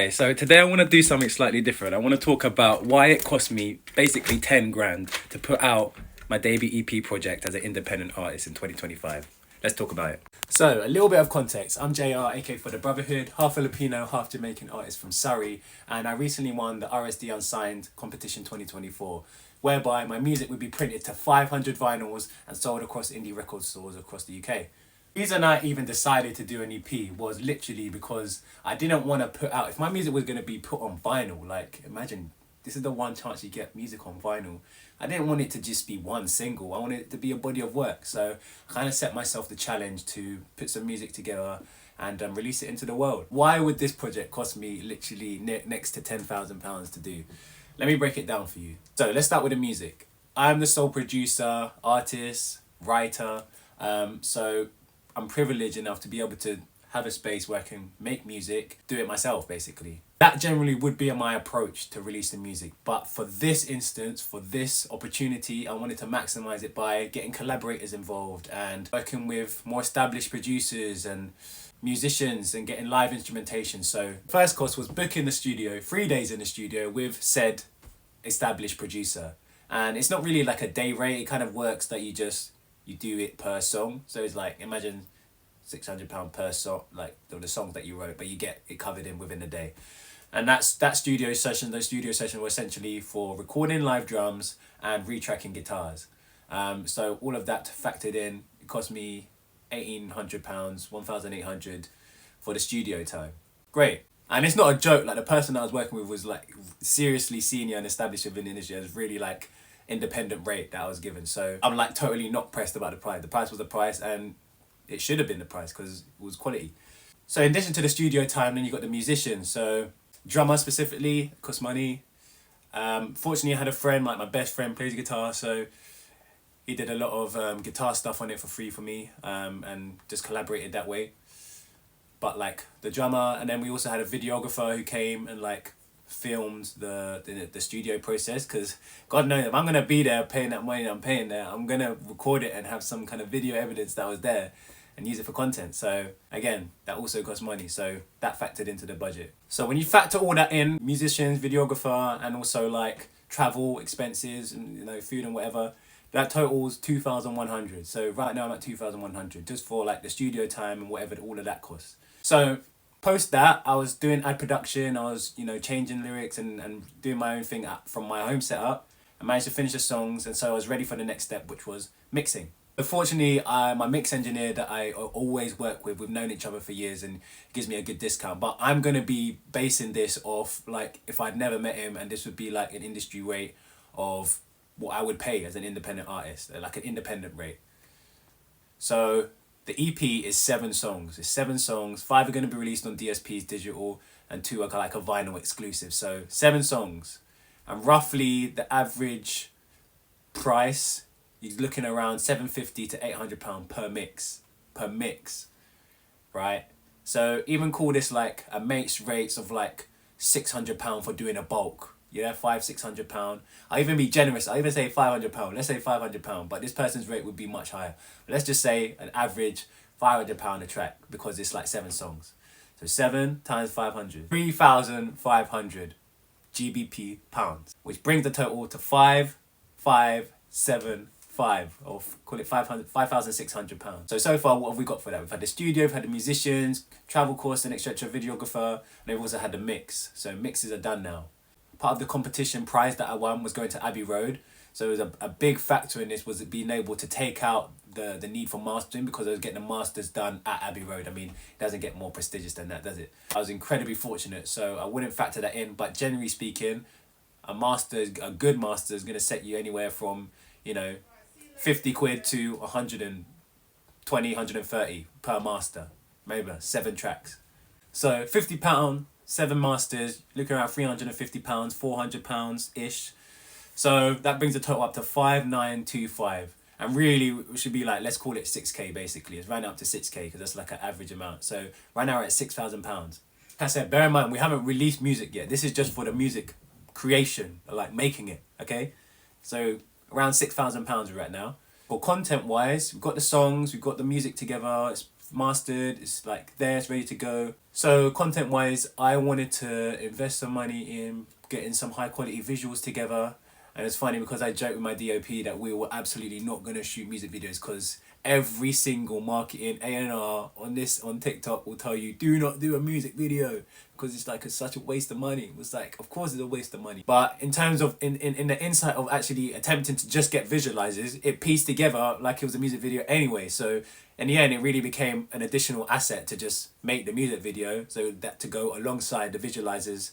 Okay, so today I want to do something slightly different. I want to talk about why it cost me basically 10 grand to put out my debut EP project as an independent artist in 2025. Let's talk about it. So, a little bit of context. I'm JR, aka for the Brotherhood, half Filipino, half Jamaican artist from Surrey, and I recently won the RSD Unsigned Competition 2024, whereby my music would be printed to 500 vinyls and sold across indie record stores across the UK. The reason I even decided to do an EP was literally because I didn't want to put out, if my music was going to be put on vinyl, like imagine this is the one chance you get music on vinyl. I didn't want it to just be one single. I wanted it to be a body of work. So I kind of set myself the challenge to put some music together and release it into the world. Why would this project cost me literally next to £10,000 to do? Let me break it down for you. So let's start with the music. I'm the sole producer, artist, writer. So I'm privileged enough to be able to have a space where I can make music, do it myself basically. That generally would be my approach to releasing music. But for this instance, for this opportunity, I wanted to maximize it by getting collaborators involved and working with more established producers and musicians and getting live instrumentation. So first course was booking the studio, 3 days in the studio with said established producer. And it's not really like a day rate. It kind of works that you do it per song. So it's like, imagine £600 per song, like the songs that you wrote, but you get it covered in within a day. And those studio sessions were essentially for recording live drums and retracking guitars. So all of that factored in, it cost me £1,800, £1,800 for the studio time. Great. And it's not a joke, like the person I was working with was like seriously senior and established within the industry. It was really like independent rate that I was given. So I'm like totally not pressed about the price. The price was the price and it should have been the price because it was quality. So in addition to the studio time, then you got the musicians. So drummer specifically cost money. Fortunately I had a friend, like my best friend plays guitar, so he did a lot of guitar stuff on it for free for me, and just collaborated that way. But like the drummer, and then we also had a videographer who came and like filmed the studio process, because God knows if I'm gonna be there paying that money I'm paying there, I'm gonna record it and have some kind of video evidence that I was there and use it for content. So again, that also costs money, so that factored into the budget. So when you factor all that in, musicians, videographer, and also like travel expenses and food and whatever, that totals 2,100. So right now I'm at 2,100 just for like the studio time and whatever all of that costs. So post that, I was doing ad production, I was changing lyrics and doing my own thing from my home setup. I managed to finish the songs, and so I was ready for the next step, which was mixing. But fortunately, my mix engineer that I always work with, we've known each other for years and gives me a good discount. But I'm going to be basing this off like if I'd never met him, and this would be like an industry rate of what I would pay as an independent artist, like an independent rate. So the EP is 7 songs. It's 7 songs. 5 are going to be released on DSP's digital and 2 are like a vinyl exclusive. So 7 songs. And roughly the average price, you're looking around £750 to £800 per mix, right? So even call this like a mate's rates of like £600 for doing a bulk. Yeah, £500-600. I even be generous. I even say £500. Let's say £500, but this person's rate would be much higher. But let's just say an average £500 a track because it's like 7 songs. So 7 times 500, 3,500 GBP pounds, which brings the total to 5,575, or call it £5,600. So far, what have we got for that? We've had the studio, we've had the musicians, travel costs, an extra videographer, and we've also had the mix. So mixes are done now. Part of the competition prize that I won was going to Abbey Road. So it was a big factor in this was being able to take out the need for mastering, because I was getting the masters done at Abbey Road. I mean, it doesn't get more prestigious than that, does it? I was incredibly fortunate, so I wouldn't factor that in. But generally speaking, a good master is going to set you anywhere from, 50 quid to 120, 130 per master. Maybe 7 tracks. So £50, 7 masters, looking around £350, £400-ish. So that brings the total up to 5,925. And really, it should be like, let's call it 6k basically. It's rounded up to 6k because that's like an average amount. So right now we're at £6,000. Like I said, bear in mind, we haven't released music yet. This is just for the music creation, like making it, okay? So around £6,000 right now. For content wise, we've got the songs, we've got the music together. It's mastered, it's like there, it's ready to go. So content wise, I wanted to invest some money in getting some high quality visuals together. And it's funny because I joked with my DOP that we were absolutely not going to shoot music videos because every single marketing A&R on TikTok will tell you do not do a music video because it's like such a waste of money. It was like, of course it's a waste of money. But in terms of in the insight of actually attempting to just get visualizers, it pieced together like it was a music video anyway. So in the end, it really became an additional asset to just make the music video, so that to go alongside the visualizers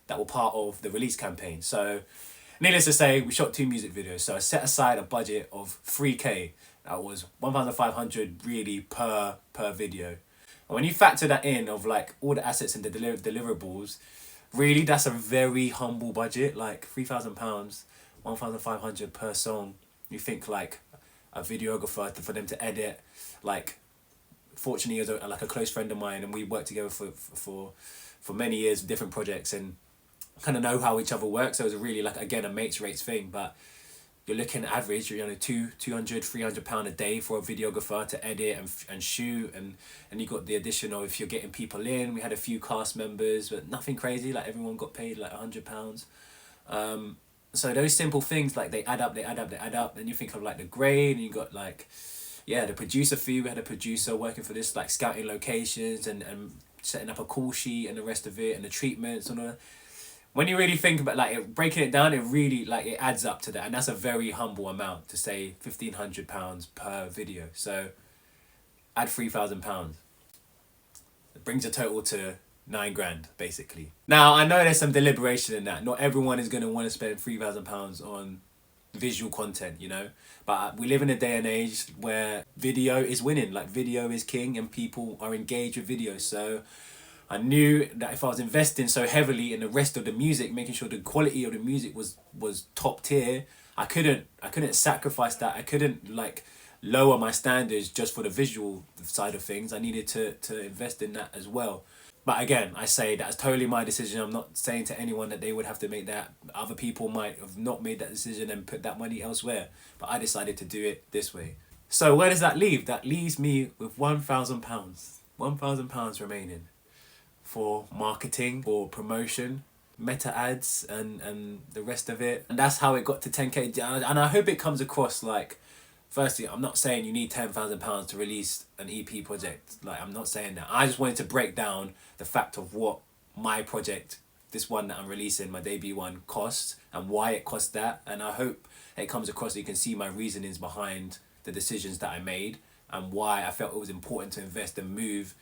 that were part of the release campaign. So needless to say, we shot 2 music videos. So I set aside a budget of 3K. That was 1,500 really per video. And when you factor that in of like all the assets and the deliverables, really that's a very humble budget. Like £3,000, 1,500 per song. You think like a videographer for them to edit, like fortunately as like a close friend of mine, and we worked together for many years, different projects, and kind of know how each other works. So it was really like, again, a mates rates thing. But you're looking at average, you know, £200-300 a day for a videographer to edit and shoot, and you got the addition of if you're getting people in. We had a few cast members, but nothing crazy. Like everyone got paid like £100. So those simple things, like they add up. Then you think of like the grade, and you got like, yeah, the producer fee. We had a producer working for this, like scouting locations and setting up a call sheet and the rest of it, and the treatments and all that. When you really think about like breaking it down, it really like it adds up to that, and that's a very humble amount to say £1,500 per video. So add £3,000. It brings the total to £9,000 basically. Now I know there's some deliberation in that. Not everyone is gonna want to spend £3,000 on visual content, you know. But we live in a day and age where video is winning. Like video is king, and people are engaged with video. So I knew that if I was investing so heavily in the rest of the music, making sure the quality of the music was top tier, I couldn't sacrifice that. I couldn't like lower my standards just for the visual side of things. I needed to invest in that as well. But again, I say that's totally my decision. I'm not saying to anyone that they would have to make that. Other people might have not made that decision and put that money elsewhere. But I decided to do it this way. So where does that leave? That leaves me with £1,000. £1,000 remaining for marketing, for promotion, meta ads, and the rest of it. And that's how it got to 10K. And I hope it comes across like, firstly, I'm not saying you need £10,000 to release an EP project. Like, I'm not saying that. I just wanted to break down the fact of what my project, this one that I'm releasing, my debut one, costs and why it cost that. And I hope it comes across so you can see my reasonings behind the decisions that I made and why I felt it was important to invest and move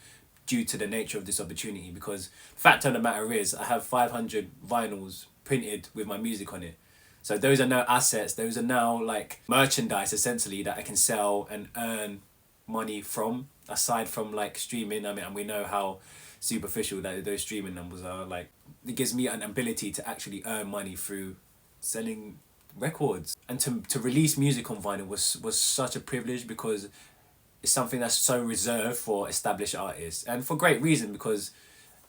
due to the nature of this opportunity. Because the fact of the matter is, I have 500 vinyls printed with my music on it. So those are now assets. Those are now like merchandise essentially that I can sell and earn money from, aside from like streaming. I mean, and we know how superficial that those streaming numbers are. Like, it gives me an ability to actually earn money through selling records. And to release music on vinyl was such a privilege, because it's something that's so reserved for established artists, and for great reason, because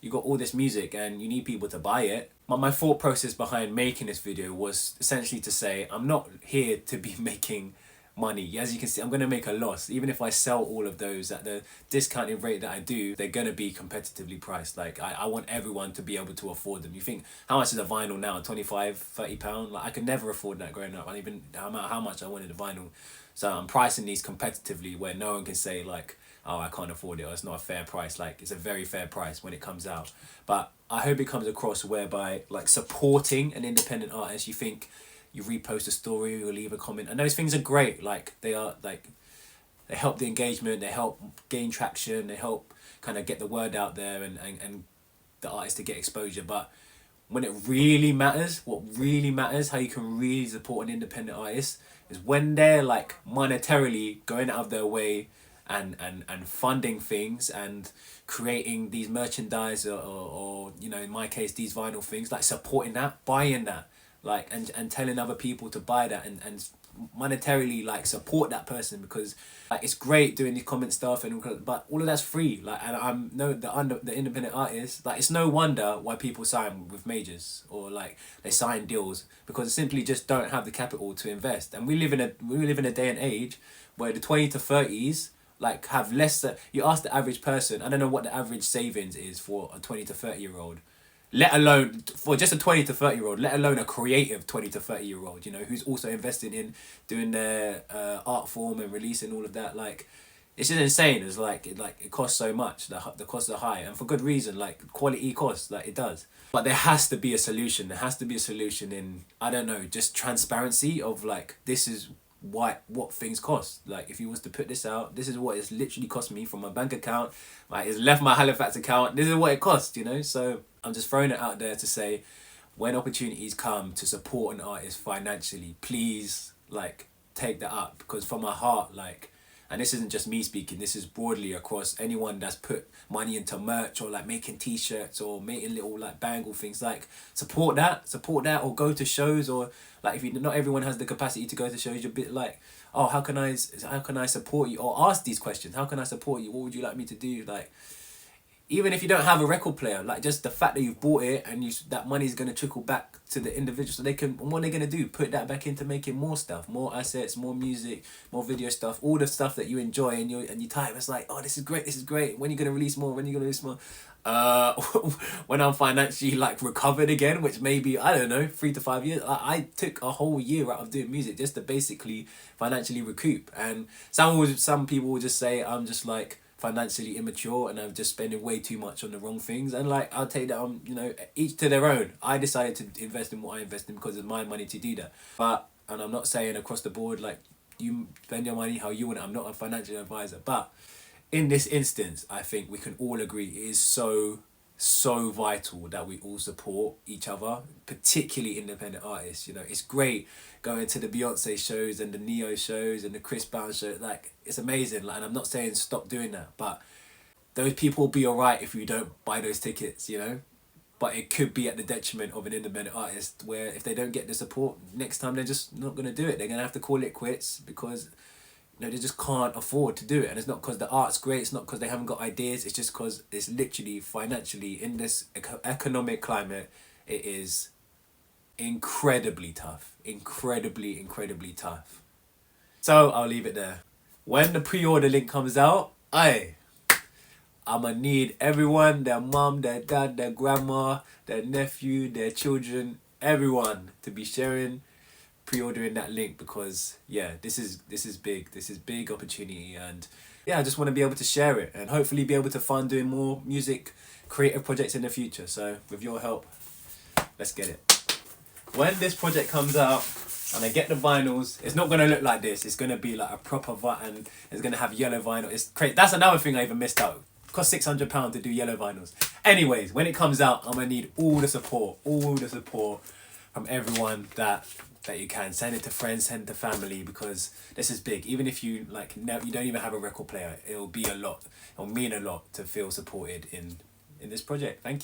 you got all this music and you need people to buy it. My thought process behind making this video was essentially to say, I'm not here to be making money. As you can see, I'm going to make a loss. Even if I sell all of those at the discounted rate that I do, they're going to be competitively priced. Like, I want everyone to be able to afford them. You think, how much is a vinyl now? £25-30? Like, I could never afford that growing up. I even how much I wanted a vinyl. So I'm pricing these competitively where no one can say like, oh, I can't afford it, or it's not a fair price. Like, it's a very fair price when it comes out. But I hope it comes across whereby like supporting an independent artist, you think you repost a story, you leave a comment, and those things are great. Like, they are like, they help the engagement, they help gain traction, they help kind of get the word out there and the artist to get exposure. But when it really matters, what really matters, how you can really support an independent artist, is when they're like monetarily going out of their way and funding things and creating these merchandise or you know, in my case, these vinyl things, like supporting that, buying that, like, and telling other people to buy that and monetarily like support that person. Because like, it's great doing the comment stuff but all of that's free. Like, and I'm the independent artist, like, it's no wonder why people sign with majors or like they sign deals, because they simply just don't have the capital to invest. And we live in a day and age where the 20 to 30s, like have less. You ask the average person. I don't know what the average savings is for a 20 to 30-year-old. Let alone for just a 20 to 30-year-old, let alone a creative 20 to 30-year-old, you know, who's also investing in doing their art form and releasing all of that. Like, it's just insane. It's like it costs so much. The costs are high, and for good reason. Like, quality costs, like it does. But there has to be a solution. There has to be a solution in, I don't know, just transparency of like, this is what things cost. Like, if you was to put this out, this is what it's literally cost me from my bank account. Like, it's left my Halifax account. This is what it costs, you know. So I'm just throwing it out there to say, when opportunities come to support an artist financially, please, like, take that up, because from my heart, like, and this isn't just me speaking, this is broadly across anyone that's put money into merch or like making t-shirts or making little like bangle things, like support that, or go to shows, or like, if you, not everyone has the capacity to go to shows, you're a bit like, oh, how can I support you, or ask these questions, how can I support you, what would you like me to do, like, even if you don't have a record player, like, just the fact that you've bought it and that money's going to trickle back to the individual, so they can, what are they going to do? Put that back into making more stuff, more assets, more music, more video stuff, all the stuff that you enjoy, and you type, it's like, oh, this is great, when are you going to release more, when I'm financially like recovered again, which maybe, I don't know, 3 to 5 years. I took a whole year out of doing music just to basically financially recoup. And some people will just say I'm just like financially immature and I'm just spending way too much on the wrong things, and like, I'll take that on, you know, each to their own. I decided to invest in what I invest in because it's my money to do that. And I'm not saying across the board, like, you spend your money how you want it. I'm not a financial advisor, but in this instance, I think we can all agree it is so vital that we all support each other, particularly independent artists. You know, it's great going to the Beyonce shows and the Neo shows and the Chris Brown show. Like, it's amazing. Like, and I'm not saying stop doing that, but those people will be alright if you don't buy those tickets, you know? But it could be at the detriment of an independent artist, where if they don't get the support next time, they're just not going to do it. They're going to have to call it quits because, you know, they just can't afford to do it. And it's not because the art's great, it's not because they haven't got ideas, it's just because it's literally financially, in this economic climate, it is incredibly tough. Incredibly tough. So I'll leave it there. When the pre-order link comes out, I'ma need everyone, their mom, their dad, their grandma, their nephew, their children, everyone to be sharing, pre-ordering that link, because yeah, this is big opportunity, and yeah, I just want to be able to share it and hopefully be able to fund doing more music creative projects in the future. So with your help, let's get it. When this project comes out and I get the vinyls, it's not going to look like this. It's going to be like a proper and it's going to have yellow vinyl. It's crazy. That's another thing I even missed out. It cost £600 to do yellow vinyls. Anyways, when it comes out, I'm going to need all the support from everyone that you can. Send it to friends, send it to family, because this is big. Even if you like you don't even have a record player, it'll be a lot. It'll mean a lot to feel supported in this project. Thank you.